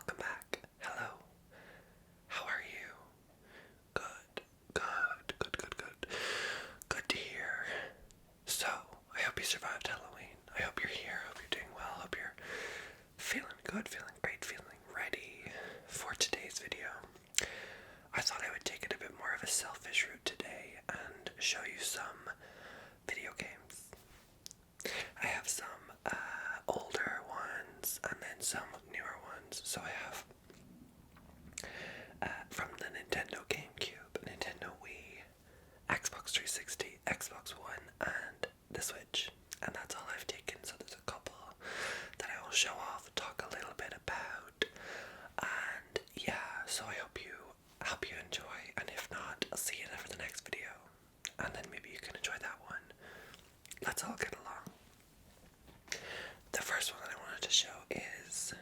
welcome back. Hello. How are you? Good. Good to hear. So, I hope you survived Halloween. I hope you're here. I hope you're doing well. I hope you're feeling good, feeling great, feeling ready for today's video. I thought I would take it a bit more of a selfish route today and show you some video games. I have some older ones and then some newer ones. So I have from the Nintendo GameCube, Nintendo Wii, Xbox 360, Xbox One, and the Switch. And that's all I've taken, so there's a couple that I will show off, talk a little bit about, and yeah, so I hope you enjoy, and if not, I'll see you there for the next video, and then maybe you can enjoy that one. Let's all get along. The first one that I wanted to show is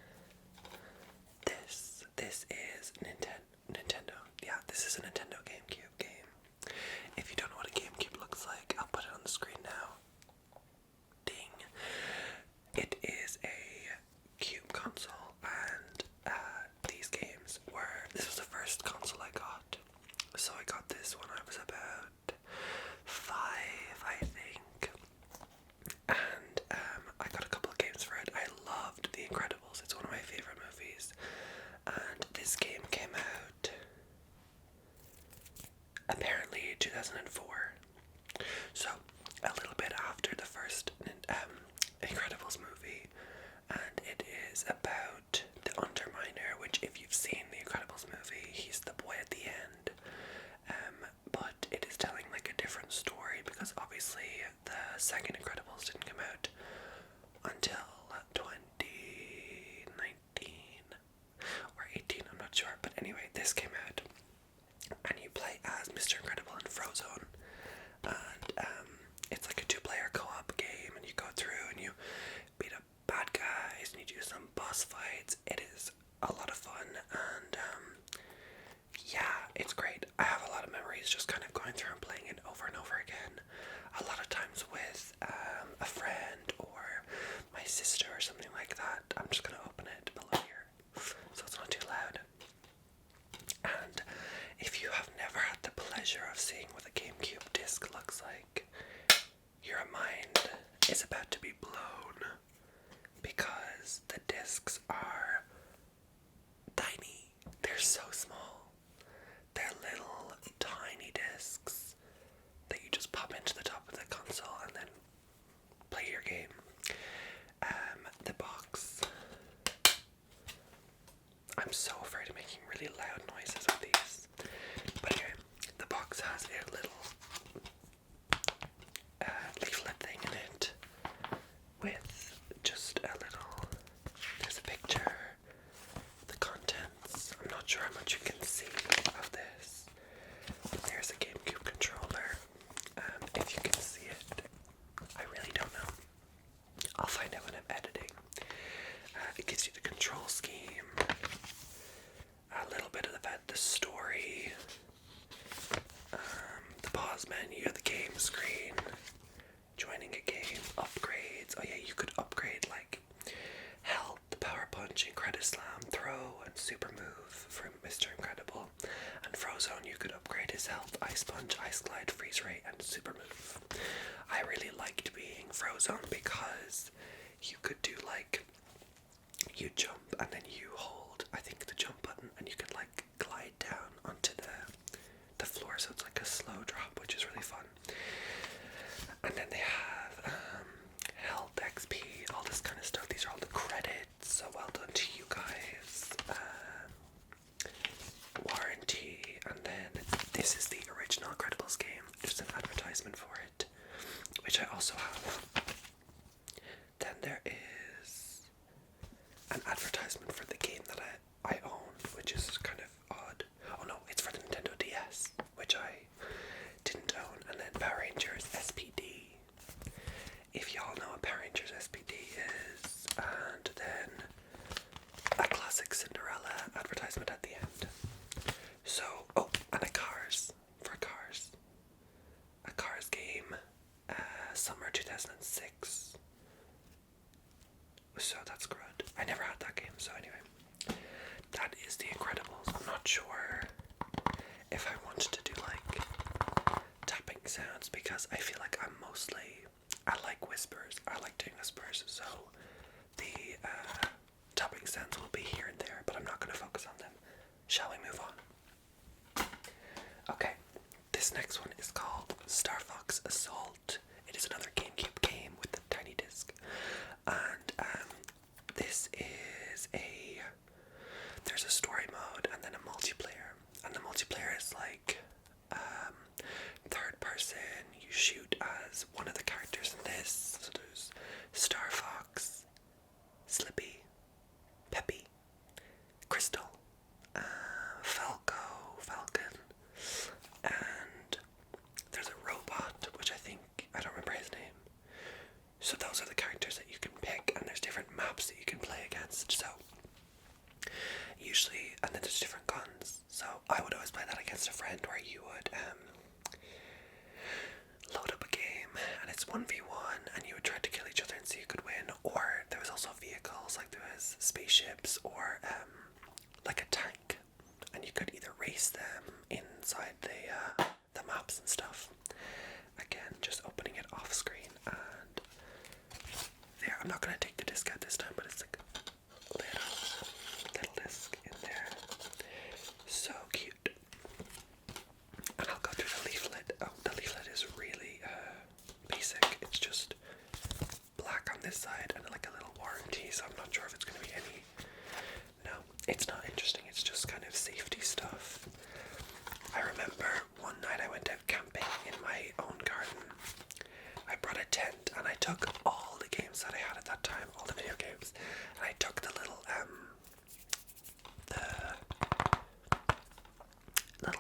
this. This is Nintendo. Yeah, this is a Nintendo GameCube game. If you don't know what a GameCube looks like, I'll put it on the screen now. Ding. It is a cube console, and these games this was the first console I got. So I got this when I was about 5, I think. And I got a couple of games for it. I loved The Incredibles. It's one of my favorite movies. And this game came out apparently 2004. So a little bit after the first Incredibles movie, and it is about the Underminer, which if you've seen the Incredibles movie, he's the boy at the end. But it is telling like a different story because obviously the second Incredibles didn't come out until 2019 or 18, I'm not sure, but anyway, this came out, and you play as Mr. Incredible and Frozone, and it's like a 2-player co-op game, and you go through and you beat up bad guys, and you do some boss fights. It is a lot of fun, and yeah, it's great. I have a lot of memories just kind of going through and playing it over and over again, a lot of times with a friend or my sister or something like that. I'm just going to open it below here so it's not too loud. And if you have never had the pleasure of seeing what a GameCube disc looks like, your mind is about to be blown because the discs are tiny. They're so small. They're little tiny discs that you just pop into the top of the console and then play your game. The box. I'm so afraid of making really loud noises with these. But anyway, the box has a little leaflet thing in it with just a little, there's a picture, the contents. I'm not sure how much you can see of this. There's a GameCube controller. If you can see it, I really don't know. I'll find out when I'm editing. It gives you the control scheme, a little bit about the story, the pause menu, the game screen, joining a game, upgrades. Oh yeah, you could upgrade like health, power punch, Incredi Slam, throw, and super move for Mr. Incredible. And Frozone, you could upgrade his health, ice punch, ice glide, freeze ray, and super move. I really liked being Frozone because you could do like, you jump and then you hold, I think, the jump button, and you could like glide down onto the floor, so it's like a slow drop, which is really fun. And then they have health, XP, all this kind of stuff. These are all the credits, so well done to you guys. Warranty, and then this is the original Incredibles game. There's an advertisement for it, which I also have. Then there is an advertisement for the game that I own, which is kind of odd. Oh no, it's for the Nintendo DS, which I didn't own. And then Power Rangers SPD, if y'all know what Power Rangers SPD is. And then a classic Cinderella advertisement at the end. So, oh, and a Cars game, summer 2006. So that's good. I never had that game, so anyway. sounds because I feel like I like whispers. I like doing whispers, so the tapping sounds will be here and there, but I'm not going to focus on them. Shall we move on? Okay, this next one is called Star Fox Assault. It is another GameCube game with a tiny disc, and this is there's a story mode and then a multiplayer, and the multiplayer is like third person. You shoot as one of the characters in this. So there's Star Fox, Slippy, Peppy, Crystal, Falcon, and there's a robot, which I don't remember his name. So those are the characters that you can pick, and there's different maps that you can play against. So usually, and then there's different guns. So I would always play that against a friend, where you would load up a game, and it's 1v1, and you would try to kill each other and see who could win. Or there was also vehicles, like there was spaceships, or like a tank, and you could either race them inside the maps and stuff. Again, just opening it off screen, and there. I'm not gonna take the disc out this time, but it's like a little disc in there. So cute. And I'll go through the leaflet. Oh, the leaflet is really basic. It's just black on this side and like a little warranty, so I'm not sure if it's going to be any... No, it's not interesting. It's just kind of safety stuff. I remember one night I went out camping in my own garden. I brought a tent and I took all the games that I had at that time, all the video games, and I took the little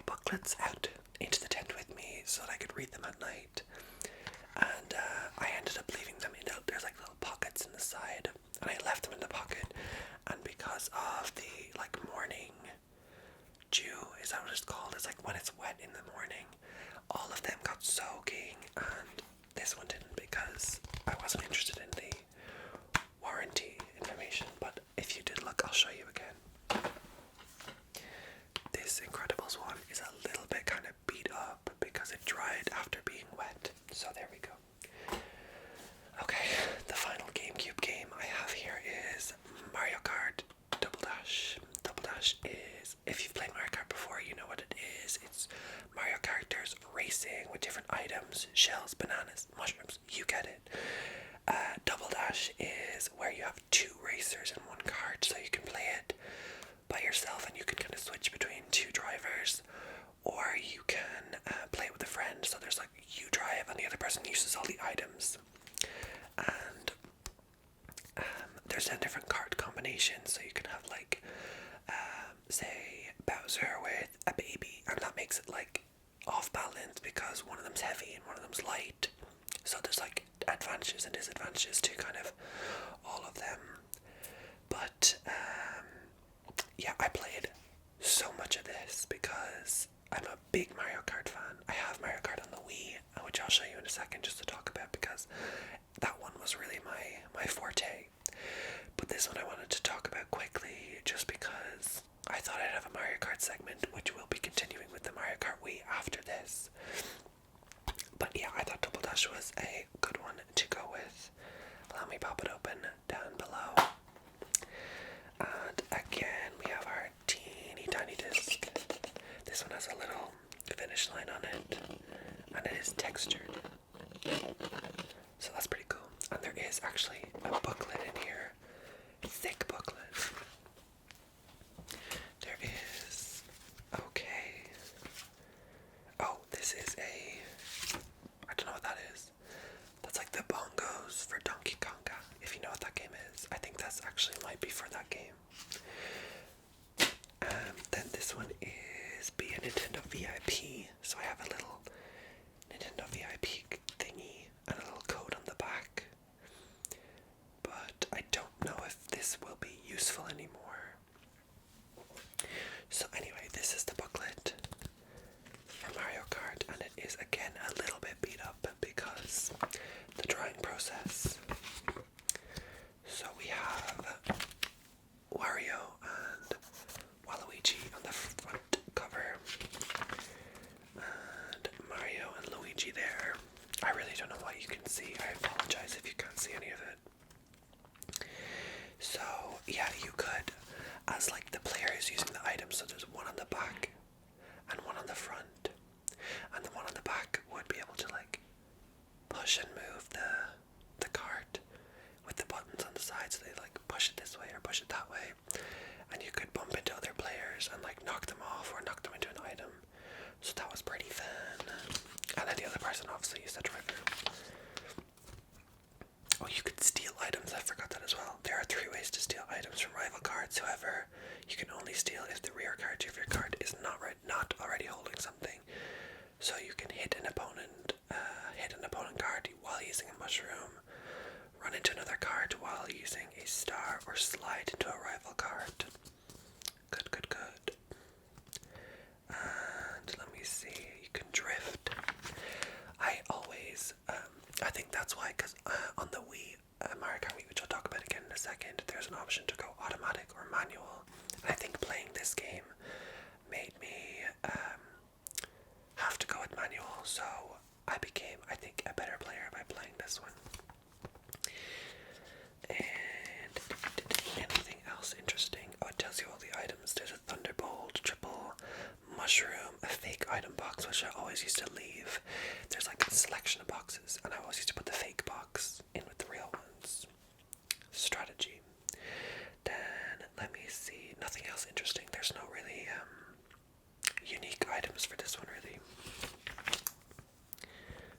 booklets out into the tent with me so that I could read them at night. And I ended up leaving them there's like little pockets in the side, and I left them in the pocket, and because of the like morning dew, is that what it's called? It's like when it's wet in the morning, all of them got soaking, and this one didn't because I wasn't interested in the warranty information. But if you did look, I'll show you again. This Incredibles one is a little bit kind of beat up because it dried after being wet. So there we go. Okay, the final GameCube game I have here is Mario Kart Double Dash. Double Dash is, if you've played Mario Kart before, you know what it is. It's Mario characters racing with different items, shells, bananas, mushrooms, you get it. Double Dash is where you have two racers in one kart, so you can play it by yourself and you can kind of switch between two drivers, or you can play it with a friend, so there's like you drive and the other person uses all the items. And there's 10 different card combinations, so you can have like say Bowser with a baby, and that makes it like off balance because one of them's heavy and one of them's light. So there's like advantages and disadvantages to kind of all of them. But yeah, I played so much of this because I'm a big Mario Kart fan. I have Mario Kart on the Wii, which I'll show you in a second just to talk about, because that one was really my forte. But this one I wanted to talk about quickly just because I thought I'd have a Mario Kart segment, which will be continuing with the Mario Kart Wii after this. But yeah, I thought Double Dash was a good one to go with. Let me pop it open down below. And again, we have our teeny tiny disc. This one has a little finish line on it, and it is textured. So that's pretty cool. And there is actually a booklet in here. Thick booklet. There is... Okay. Oh, this is I don't know what that is. That's like the bongos for Donkey Konga, if you know what that game is. I think that's actually might be for that game. Then this one is be a Nintendo VIP. So I have a little Nintendo VIP thingy and a little code on the back. But I don't know if this will be useful anymore. So anyway, this is the booklet for Mario Kart, and it is again a little bit beat up because the drawing process. So we have Wario and Waluigi on the front cover, and Mario and Luigi yeah, you could, as like the player is using the item, so there's one on the back and one on the front, and the one on the back would be able to like push and move the cart with the buttons on the side, so they like push it this way or push it that way, and you could bump into other players and like knock them off or knock them into an item. So that was pretty fun. And then the other person obviously used the driver. Oh, you could steal items, I forgot that as well. There are 3 ways to steal items from rival cards. However, you can only steal if the rear card of your card is not already holding something. So you can hit an opponent card while using a mushroom, run into another card while using a star, or slide into a rival card. Good, good, good. And let me see, you can drift. I think that's why, because on the Wii, Mario Kart Wii, which I'll talk about again in a second, there's an option to go automatic or manual. And I think playing this game made me have to go with manual, so I became, I think, a better player by playing this one. And anything else interesting? Oh, it tells you all the items. There's a Thunderbolt, triple mushroom, a fake item box, which I always used to leave. There's like a selection of boxes, and I always used to put the fake box in with the real ones. Strategy. Then, let me see. Nothing else interesting. There's no really unique items for this one, really.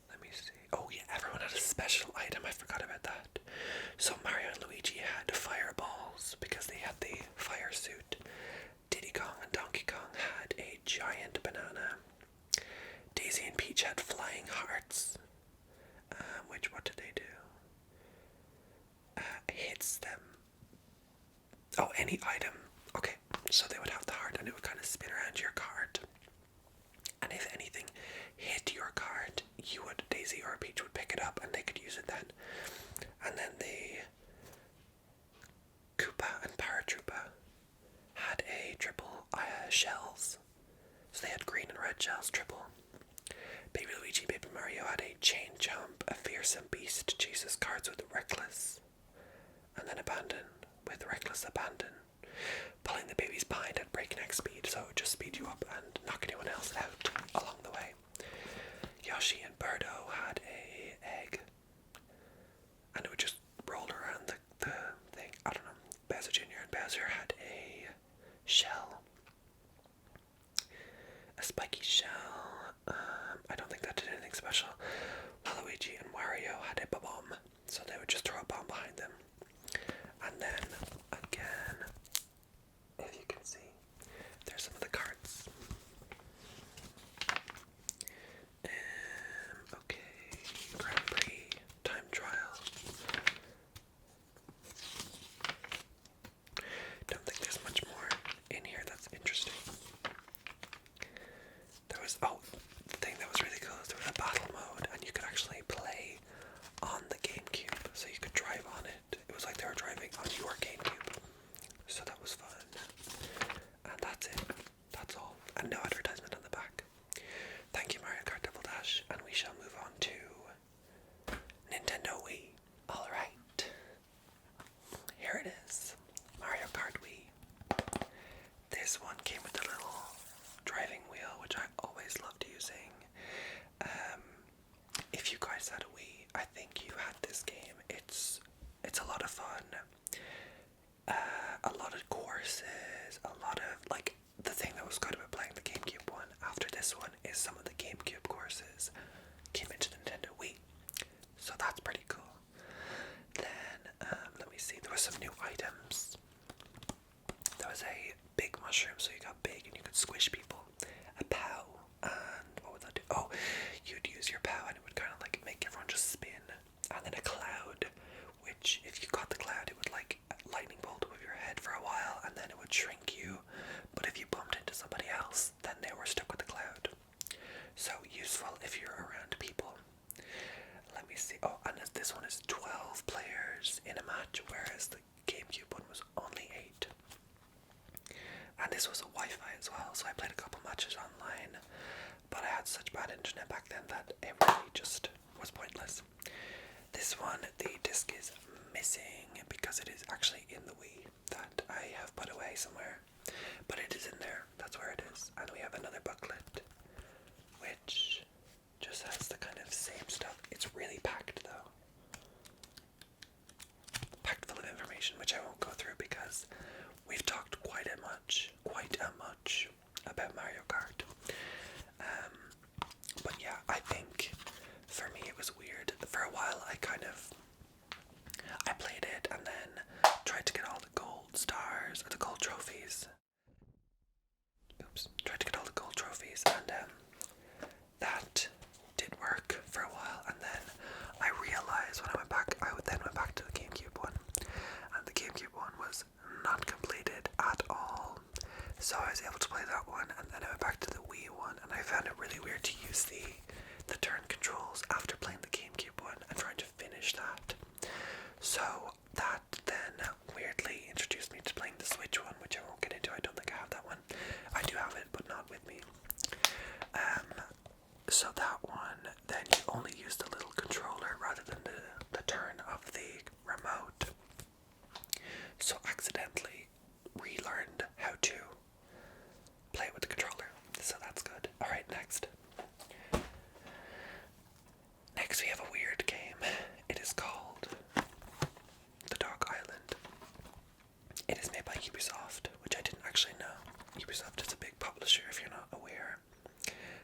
Let me see. Oh yeah, everyone had a special item. I forgot about that. So Mario and Luigi had fireballs because they had the fire suit. Diddy Kong and Donkey Kong had a giant banana. Daisy and Peach had flying hearts. What did they do? Hits them. Oh, any item. Okay, so they would have the heart and it would kind of spin around your card. And if anything hit your card, Daisy or Peach would pick it up and they could use it then. And then the Koopa and Paratroopa had a triple shells. So they had green and red shells, triple. Baby Luigi, Baby Mario had a chain jump. A fearsome beast chases cards with reckless, and then abandon with reckless abandon. Pulling the baby's behind at breakneck speed, so it would just speed you up and knock anyone else out along the way. Yoshi and Birdo had a egg, and it would just roll around the thing. I don't know. Bowser Jr. and Bowser had a shell. A spiky shell. I don't think that did anything special. Waluigi and Wario had a bomb, so they would just throw a bomb behind them. And then, again, if you can see, there's some of the cards. Okay, Grand Prix, time trial. Don't think there's much more in here that's interesting. The thing that was really cool is there was a battle mode, and you could actually play on the GameCube, so you could drive on it. It was like they were driving on your GameCube, so that was fun. And that's it. That's all. And no advertisement on the back. Thank you, Mario Kart Double Dash, and we shall move on to Nintendo Wii. Alright. Here it is. Mario Kart Wii. This one came with a little driving wheel, which I always loved using. If you guys had a Wii, I think you had this game. It's a lot of fun. A lot of courses, a lot of, like, the thing that was good about playing the GameCube one after this one is some of the GameCube courses came into the Nintendo Wii. So that's pretty cool. Then, let me see, there was some new items. There was a big mushroom, so you got big and you could squish people. A POW, and what would that do? Oh, you'd use your POW and it would kind of like make everyone just spin. And then a cloud, which if you got the cloud, it would like lightning bolt above your head for a while, and then it would shrink you. But if you bumped into somebody else, then they were stuck with the cloud. So useful if you're around people. Let me see. Oh, and this one is 12 players in a match, whereas the GameCube one was only 8. And this was a Wi-Fi as well, so I played a couple matches online, but I had such bad internet back then that it really just was pointless. This one, the disc is missing because it is actually in the Wii that I have put away somewhere. But it is in there, that's where it is. And we have another booklet, which just has the kind of same stuff. It's really packed though. Packed full of information, which I won't go through because we've talked quite a much about Mario Kart. But yeah, I think for me it was weird. For a while I played it and then tried to get all the gold stars, or the gold trophies. Tried to get all the gold trophies, and that did work for a while, and then I realised when I went back, then went back to the GameCube one, and the GameCube one was not completed at all. So I was able to play that one, and then I went back to the Wii one, and I found it really weird to use the turn controls after playing the GameCube one and trying to finish that. So that then weirdly introduced me to playing the Switch one, which I won't get into. I don't think I have that one. I do have it, but not with me. So that one, then you only use the little controller rather than the turn of the remote. So accidentally relearned how to play it with the controller. So that's good. Alright, next. Next we have a weird game. It is called The Dog Island. It is made by Ubisoft, which I didn't actually know. Ubisoft is a big publisher if you're not aware.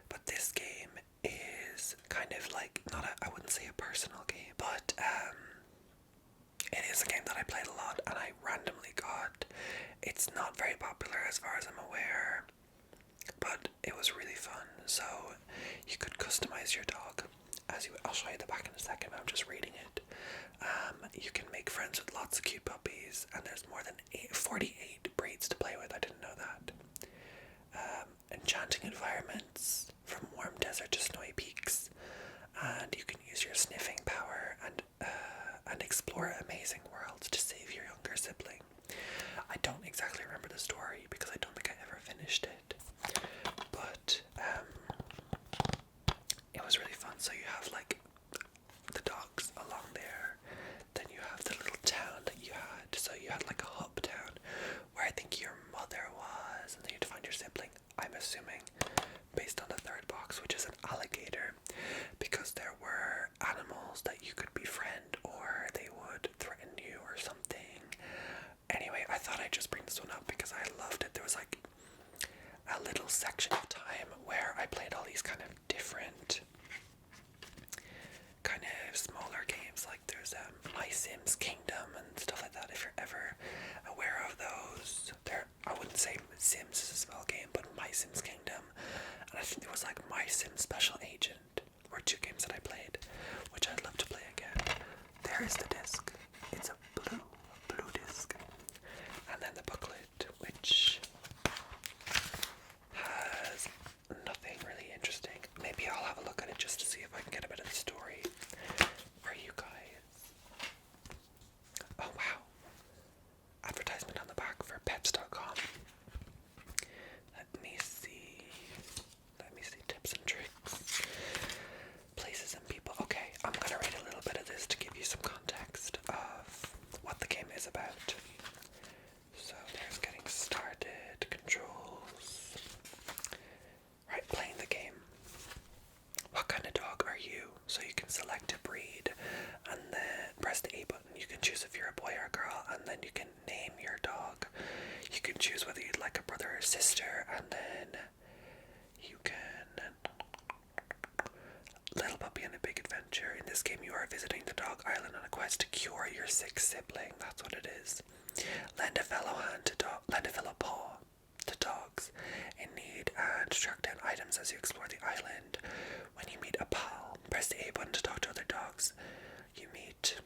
But this game is kind of like, I wouldn't say a personal game, but it is a game that I played a lot and I randomly got. It's not very popular as far as I'm aware, but it was really fun. So you could customize your dog. I'll show you the back in a second, I'm just reading it. You can make friends with lots of cute puppies, and there's more than 48 breeds to play with. I didn't know that. Enchanting environments, from warm desert to snowy peaks, and you can use your sniffing power and explore amazing worlds to save your younger sibling. I don't exactly remember the story because I don't think I ever finished it, but it was really fun. So you have like the dogs along there, then you have the little town that you had. So you had like a hub town where I think your mother was, and then you had to find your sibling. I'm assuming based on the third box, which is an alligator, because there were animals that you could befriend or they would threaten you or something. Anyway, I thought I'd just bring this one up because I loved it. There was like a little section of time where I played all these kind of different kind of smaller games, like there's My Sims Kingdom and stuff like that, if you're ever aware of those. I wouldn't say Sims is a small game, but My Sims Kingdom, and I think there was like My Sims Special Agent, were two games that I played, which I'd love to play again. There is the disc. It's a blue disc, and then the booklet, which has nothing really interesting. Maybe I'll have a look at it just to see if I can get a bit of the story for you guys. Oh wow. Advertisement on the back for pets.com. Let me see tips and tricks. Places and people. Okay, I'm gonna read a little bit of this to give you some context of what the game is about. So there's getting started, controls. Right, playing the game. What kind of dog are you? So you can select a breed and then press the A button. You can choose if you're a boy or a girl, and then you can name your dog. You can choose whether you'd like a brother or sister, and then you can Little Puppy and a Big Adventure. In this game you are visiting the dog island on a quest to cure your sick sibling. That's what it is. Lend a fellow paw to dogs in need and track down items as you explore the island. When you meet a pal, press the A button to talk to other dogs. You meet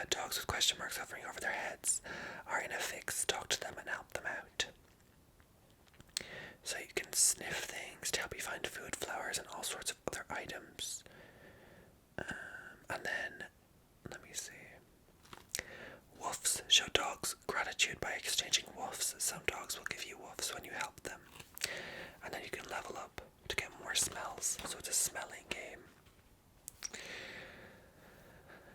dogs with question marks hovering over their heads are in a fix. Talk to them and help them out. So you can sniff things to help you find food, flowers, and all sorts of other items. And then, let me see. Woofs. Show dogs gratitude by exchanging woofs. Some dogs will give you woofs when you help them. And then you can level up to get more smells. So it's a smelling game.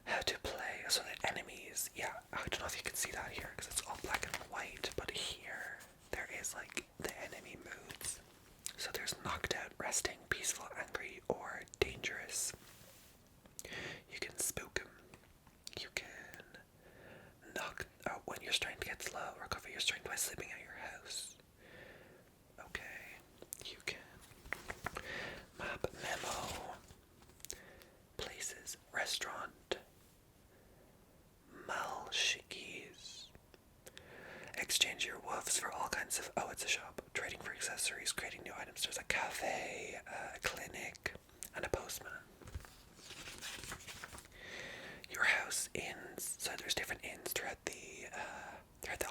how to play. So the enemies, yeah, I don't know if you can see that here because it's all black and white, but here there is like the enemy moods. So there's knocked out, resting, peaceful, angry, or dangerous. You can spook him. You can knock out when your strength gets low. Recover your strength by sleeping at your house. Okay, you can map memo. Places, restaurant, Malshikis. Exchange your woofs for all kinds of. Oh, it's a shop. Trading for accessories, creating new items. There's a cafe, a clinic, and a postman. Your house inns. So there's different inns throughout the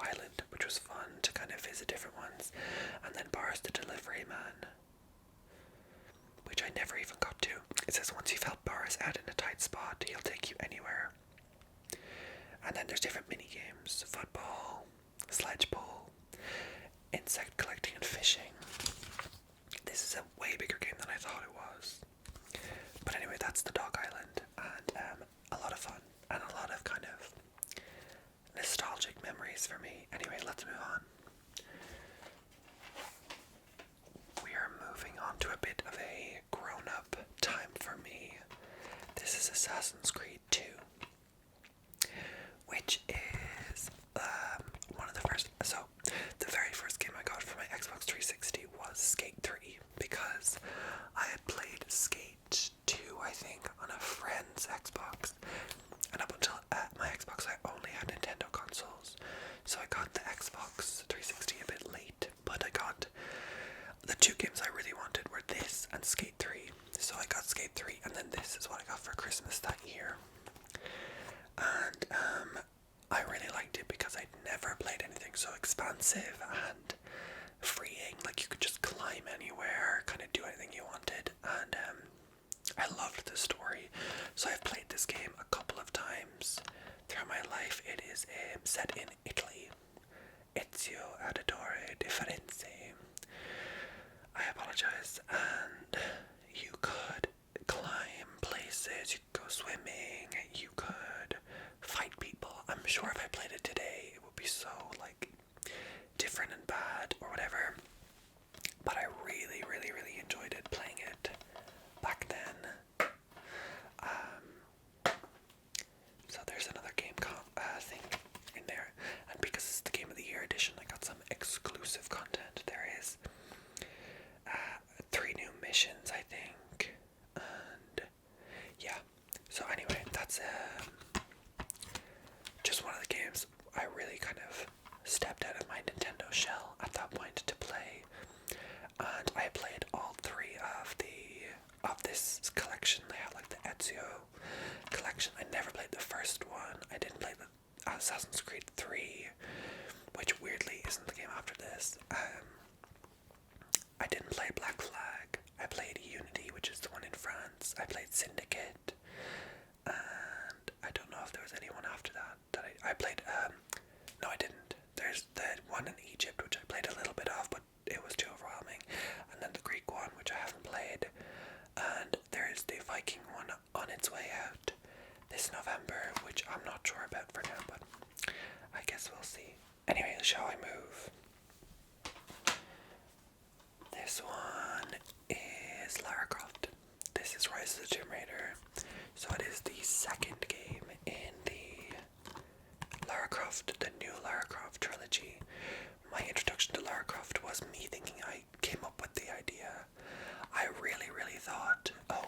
island, which was fun to kind of visit different ones. And then bars, the delivery man, which I never even got to. It says once you've helped Boris out in a tight spot, he'll take you anywhere. And then there's different mini games: football, sledge pull, insect collecting, and fishing. This is a way bigger game than I thought it was. But anyway, that's the Dog Island, and a lot of fun and a lot of kind of nostalgic memories for me. Anyway, let's move on. We are moving on to a bit of a grown-up time for me. This is Assassin's Creed 2, which is one of the first. So, the very first game I got for my Xbox 360 was Skate 3, because I had played Skate 2, I think, on a friend's Xbox. And up until my Xbox, I only had Nintendo consoles. So I got the Xbox 360 a bit late, but I got the two games I really wanted were this and Skate 3. So I got Skate 3, and then this is what I got for Christmas that year. And I really liked it because I'd never played anything so expansive and freeing. Like, you could just climb anywhere, kind of do anything you wanted, and I loved the story. So I've played this game a couple of times throughout my life. It is set in Italy. Ezio Auditore Differenze. I apologize. And you could climb places, you could go swimming, you could fight people. I'm sure if I played it today, it would be so, like, different and bad or whatever. But I really, really, really enjoyed it, playing it back then. So there's another game thing in there, and because it's the Game of the Year edition, I got some exclusive content. There is 3 new missions, I think, and yeah. So anyway, that's just one of the games I really kind of stepped out of my Nintendo shell at that point to play, and I played all 3 of this collection. They had like the Ezio collection. I never played the first one. I didn't play the Assassin's Creed 3, which weirdly isn't the game after this. I didn't play Black Flag. I played Unity, which is the one in France. I played Syndicate, and I don't know if there was anyone after that I played. No, I didn't. There's the one in Egypt, which I played a little bit of, but it was too overwhelming. And then the Greek one, which I haven't played. And there's the Viking one on its way out this November, which I'm not sure about for now, but I guess we'll see. Anyway, shall I move? This one is Lara Croft. This is Rise of the Tomb Raider. So it is the second game in the Lara Croft, the new Lara Croft trilogy. My introduction to Lara Croft was me thinking I came up with the idea. I really, really thought, oh,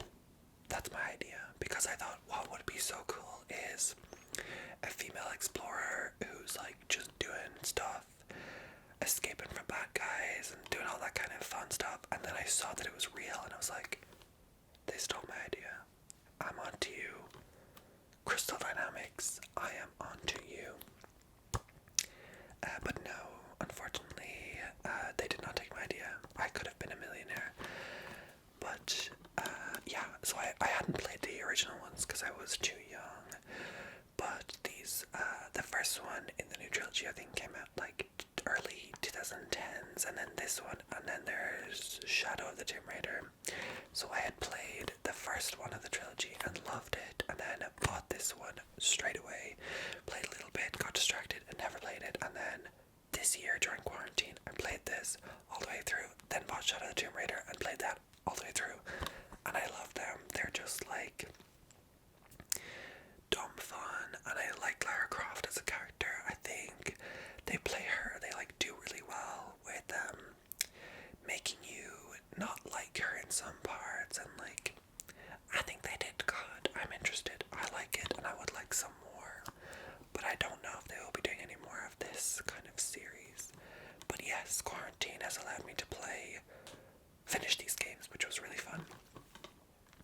that's my idea, because I thought what would be so cool is a female explorer who's like just doing stuff, escaping from bad guys and doing all that kind of fun stuff. And then I saw that it was real, and I was like, they stole my idea. I'm onto you. Crystal Dynamics, I am onto you. But no, unfortunately, they did not take my idea. I could have been a millionaire. But, yeah, so I hadn't played the original ones because I was too young. But these, the first one in the new trilogy, I think came out like early 2000 2010s, and then this one, and then there's Shadow of the Tomb Raider. So I had played the first one of the trilogy and loved it, and then bought this one straight away, played a little bit, got distracted, and never played it, and then this year during quarantine I played this all the way through, then bought Shadow of the Tomb Raider and played that all the way through, and I love them. They're just like dumb fun, and I like Lara Croft as a character. I think they play her, they like do really well with making you not like her in some parts, and like I think they did good. I'm interested. I like it, and I would like some more, but I don't know if they will be doing any more of this kind of series. But yes, quarantine has allowed me to finish these games, which was really fun.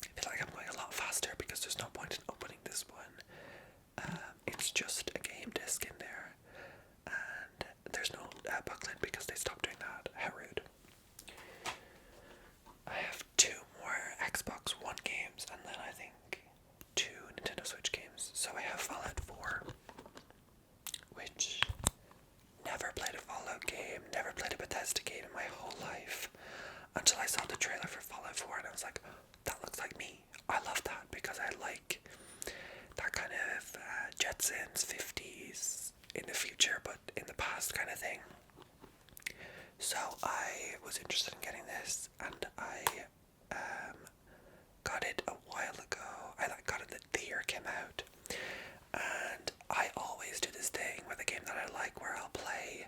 I feel like I'm going a lot faster because there's no point in opening this one. It's just a game disc in there, and there's no booklet because they stopped doing that. How rude. I have 2 more Xbox One games, and then I think 2 Nintendo Switch games. So I have Fallout 4, which never played a Fallout game, never played a Bethesda game in my whole life, until I saw the trailer for Fallout 4, and I was like, that looks like me. I love that because I like that kind of Jetsons 50s in the future but in the past kind of thing. So I was interested in getting this, and I got it a while ago. I got it the year it came out, and I always do this thing with a game that I like where I'll play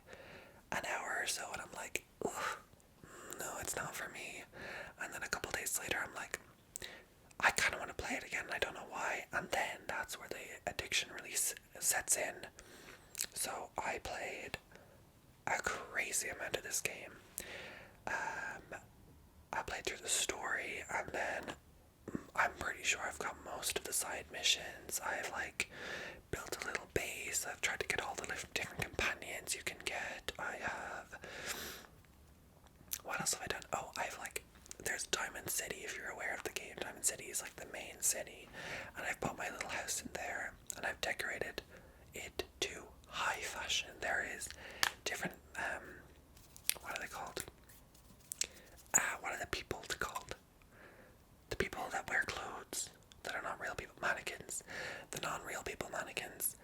an hour or so and I'm like, ugh, no, it's not for me, and then a couple days later I'm like, I kind of want to play it again, and I don't know why, and then that's where the addiction really sets in. So I played a crazy amount of this game. I played through the story, and then I'm pretty sure I've got most of the side missions. I've like built a little base. I've tried to get all the different companions you can get. I have, what else have I done? Oh, I've like, there's Diamond City, if you're aware of the game. Diamond City is like the main city, and I've bought my little house in there, and I've decorated it to high fashion. There is different, what are they called? What are the people called? The people that wear clothes that are not real people, mannequins. The non-real people mannequins,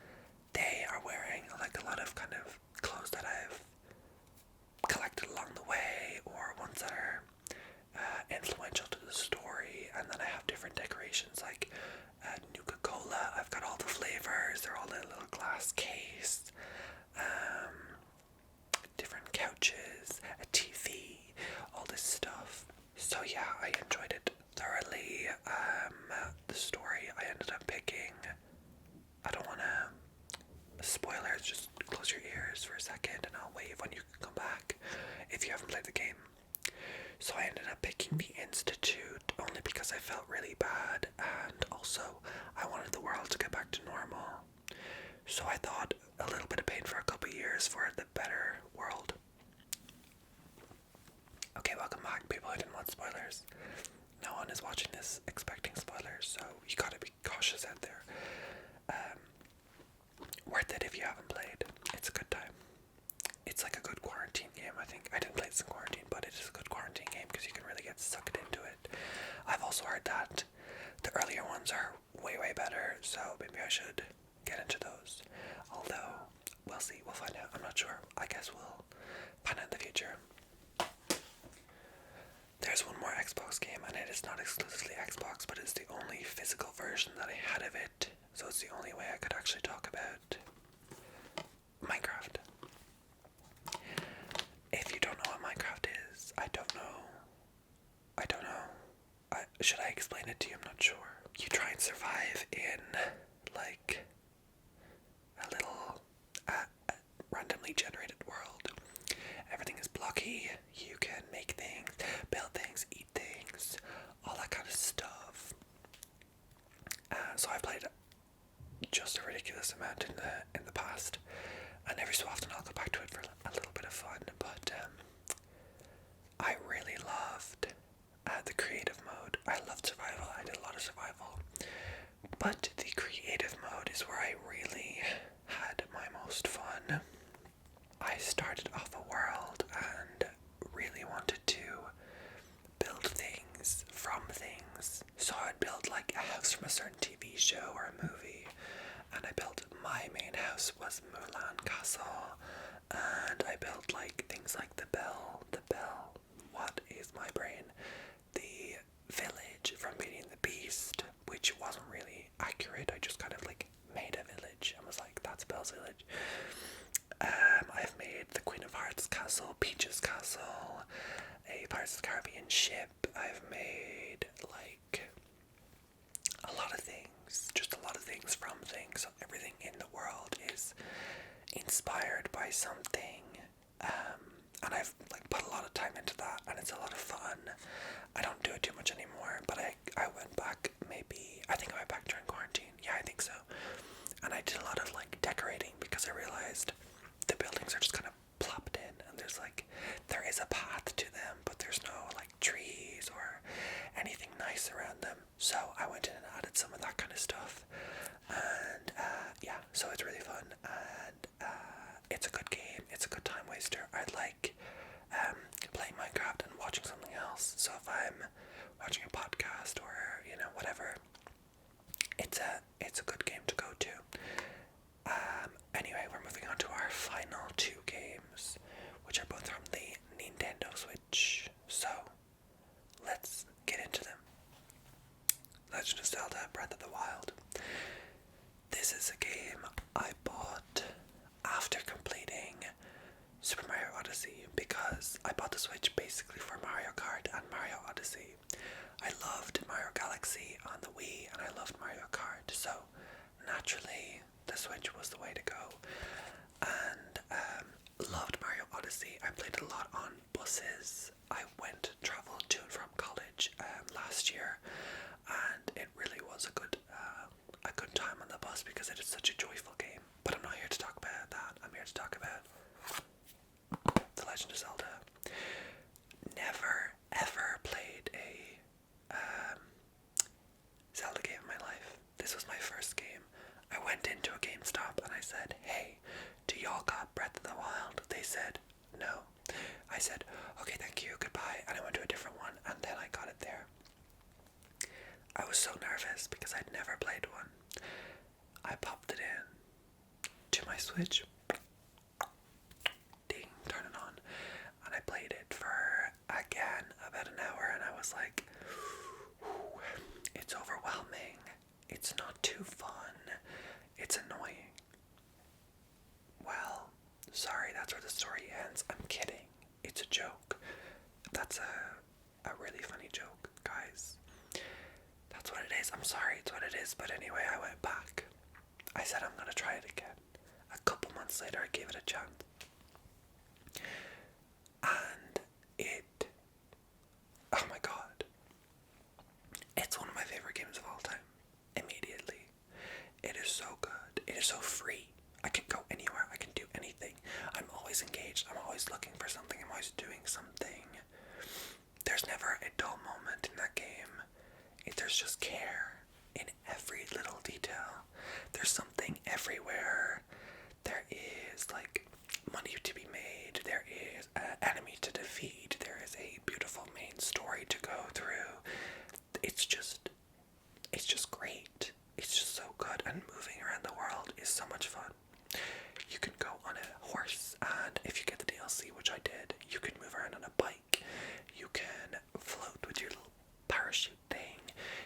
they are wearing like a lot of kind of clothes that I've collected along the way, or ones that are influential to the story. And then I have different decorations like Nuka-Cola. I've got all the flavors. They're all in a little glass case. Different couches, a TV, all this stuff. So yeah, I enjoyed it thoroughly. The story I ended up picking, I don't want to spoilers, just close your ears for a second and I'll wave when you can come back if you haven't played the game. So I ended up picking the Institute only because I felt really bad, and also I wanted the world to get back to normal. So I thought a little bit of pain for a couple years for the better world. Okay, welcome back, people who didn't want spoilers. No one is watching this expecting spoilers, so you gotta be cautious out there. Worth it if you haven't played. It's a good time. It's like a good quarantine game, I think. I didn't play this in quarantine, but it is a good quarantine game because you can really get sucked into it. I've also heard that the earlier ones are way, way better, so maybe I should get into those. Although, we'll see, we'll find out. I'm not sure. I guess we'll find out in the future. There's one more Xbox game, and it is not exclusively Xbox, but it's the only physical version that I had of it, so it's the only way I could actually talk about Minecraft. If you don't know what Minecraft is, I don't know. Should I explain it to you? I'm not sure. You try and survive in, like, a little randomly generated world. Everything is blocky. You can make things, build things, eat things, all that kind of stuff. So I've played just a ridiculous amount in the past, and every so often I'll go back to it for a little bit of fun. But I really loved the creative mode. I loved survival. I did a lot of survival, but the creative mode is where I really had my most fun. I started off a world a certain TV show or a movie, and I built my main house was Mulan Castle, and I built like things like the bell, what is my brain, the village from Beauty and the Beast, which wasn't really accurate. I just kind of like made a village and was like, that's Belle's village. I've made the Queen of Hearts castle, Peach's castle, a Pirates of the Caribbean ship. I've made like a lot of things, just a lot of things from things. So everything in the world is inspired by something, and I've like put a lot of time into that, and it's a lot of fun. I don't do it too much anymore, but I went back maybe, I think I went back during quarantine, yeah, I think so, and I did a lot of like decorating because I realized the buildings are just kind of plopped in, and there is a path to them, but there's no like trees or anything nice around them. So I went in and added some of that kind of stuff, and yeah, so it's really fun, and it's a good game. It's a good time waster. I like playing Minecraft and watching something else. So if I'm watching a podcast or whatever, it's a good game to go to. Anyway, we're moving on to our final two games, which are both from the Nintendo Switch. So let's get into them. Legend of Zelda: Breath of the Wild. This is a game I bought after completing Super Mario Odyssey, because I bought the Switch basically for Mario Kart and Mario Odyssey. I loved Mario Galaxy on the Wii, and I loved Mario Kart, so naturally the Switch was the way to go. And loved Mario Odyssey. I played it a lot on buses. I traveled to and from college last year, and it really was a good time on the bus because it is such a joyful game. But I'm not here to talk about that. I'm here to talk about The Legend of Zelda. Never ever played a Zelda game in my life. This was my first game. I went into a GameStop and I said, hey, do y'all got Breath of the Wild? They said, no. I said, okay, thank you, goodbye, and I went to a different one, and then I got it there. I was so nervous because I'd never played one. I popped it in to my Switch, ding, turn it on, and I played it for, again, about an hour, and I was like, it's overwhelming, it's not too fun, it's annoying. Well, sorry, that's where the story ends. I'm kidding. It's a joke. That's a really funny joke, guys. That's what it is. I'm sorry, it's what it is. But anyway, I went back. I said I'm gonna try it again. A couple months later, I gave it a chance. And oh my god. It's one of my favorite games of all time. Immediately. It is so good. It is so free. I can go anywhere. I can do anything. I'm always engaged. I'm always looking for something. I'm always doing something. There's never a dull moment in that game. There's just care in every little detail. There's something everywhere. There is like money to be made. There is an enemy to defeat. There is a beautiful main story to go through. It's just great. It's just so good, and moving around the world is so much fun. You can go on a horse, and if you get the DLC, which I did, you can move around on a bike. You can float with your little parachute thing.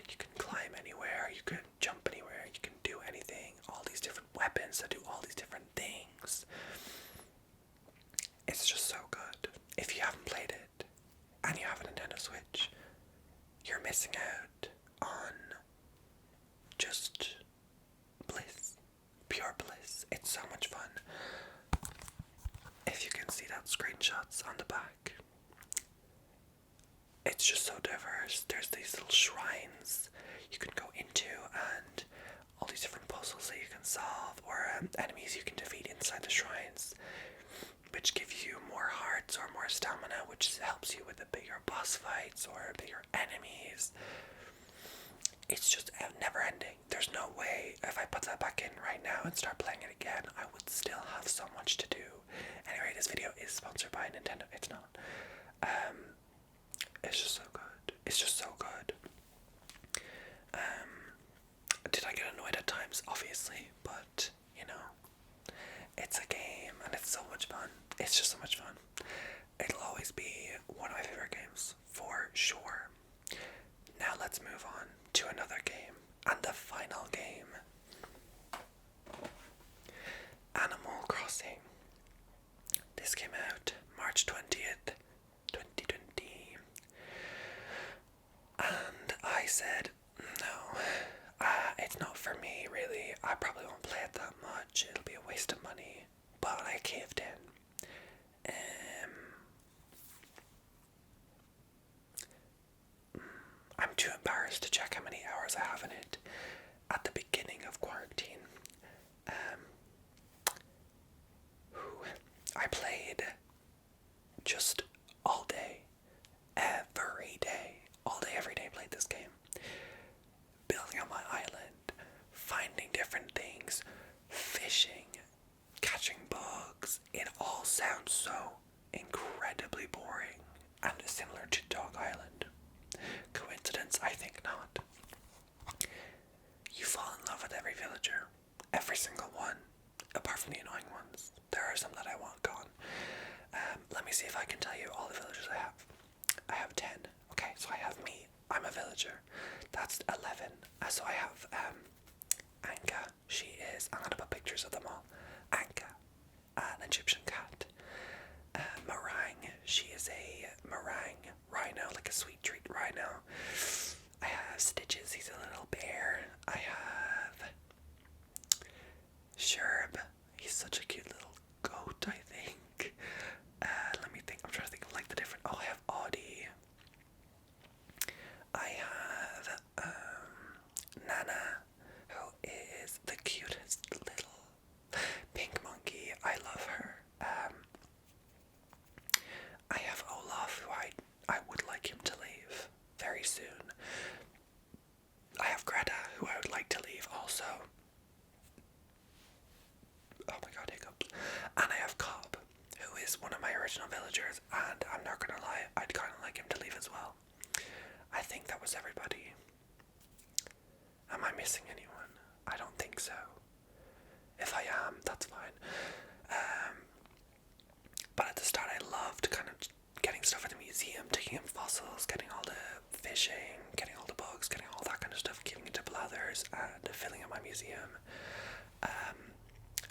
You can climb anywhere. You can jump anywhere. You can do anything. All these different weapons that do all these different things. It's just so good. If you haven't played it, and you have a Nintendo Switch, you're missing out on just bliss. Pure bliss. It's so much fun. If you can see that screenshots on the back, it's just so diverse. There's these little shrines you can go into, and all these different puzzles that you can solve, or enemies you can defeat inside the shrines, which give you more hearts or more stamina, which helps you with the bigger boss fights or bigger enemies. It's just never ending. There's no way if I put that back in right now and start playing it again, I would still have so much to do. Anyway, this video is sponsored by Nintendo. It's not. It's just so good. It's just so good. obviously, but you know, it's a game and it's so much fun. It's just so much fun. It'll always be one of my favorite games, for sure. Now let's move on to another game, and the final game. Animal Crossing. This came out March 20th, 2020. And I said, no, it's not for me, really. I probably won't play it that much. It'll be a waste of money. But I caved in. I'm too embarrassed to check how many hours I have in it. At the beginning of quarantine, I played just all day, every day, all day, every day. Played this game, building on my island, finding different things, fishing, catching bugs. It all sounds so incredibly boring and similar to Dog Island. Coincidence? I think not. You fall in love with every villager, every single one, apart from the annoying ones. There are some that I want gone. Let me see if I can tell you all the villagers I have. I have 10. Okay, so I have me. I'm a villager. That's 11. So I have Anka. She is, I'm gonna put pictures of them all. Anka, an Egyptian cat. Meringue. She is a meringue rhino, like a sweet treat rhino. I have Stitches. He's a little bear. I have Sherb. He's such a cute little goat, I think. Let me think. I'm trying to think of like the different. Oh, I have Audie. I have Nana, who is the cutest little pink monkey. I love her. I have Olaf, who I would like him to leave very soon. I have Greta, who I would like to leave also. Oh my god, hiccups. And I have Cobb, who is one of my original villagers, and I'm not gonna lie, I'd kinda like him to leave as well. I think that was everybody. Am I missing anyone? I don't think so. If I am, that's fine. But at the start I loved kind of getting stuff at the museum, taking in fossils, getting all the fishing, getting all the bugs, getting all that kind of stuff, giving it to Blathers and filling up my museum. And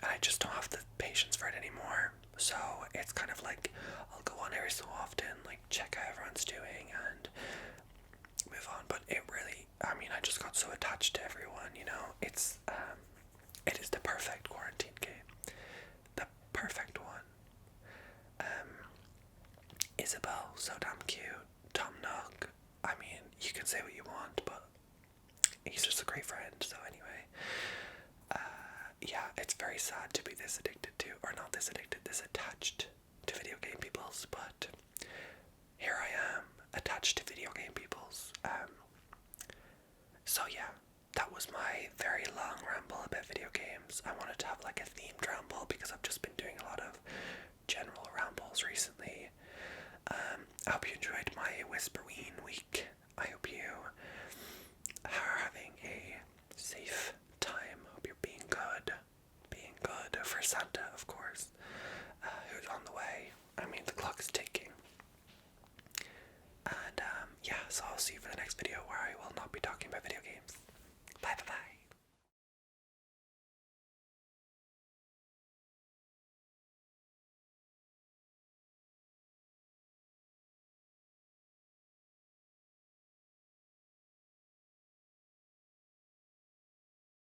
I just don't have the patience for it anymore. So it's kind of like I'll go on every so often, like check how everyone's doing and move on. But it really, I mean, I just got so attached to everyone, you know. It is the perfect quarantine game. The perfect one. Isabel, so damn cute. Tom Nook, I mean, you can say what you want, but he's just a great friend. So anyway, yeah, it's very sad to be this addicted to, or not this addicted, this attached to video game peoples, but here I am, attached to video game peoples. So yeah, that was my very long ramble about video games. I wanted to have like a themed ramble because I've just been doing a lot of general rambles recently. I hope you enjoyed my Whisperween week. I hope you are having a safe time. Hope you're being good for Santa, of course, who's on the way. I mean, the clock is ticking. And yeah, so I'll see you for the next video where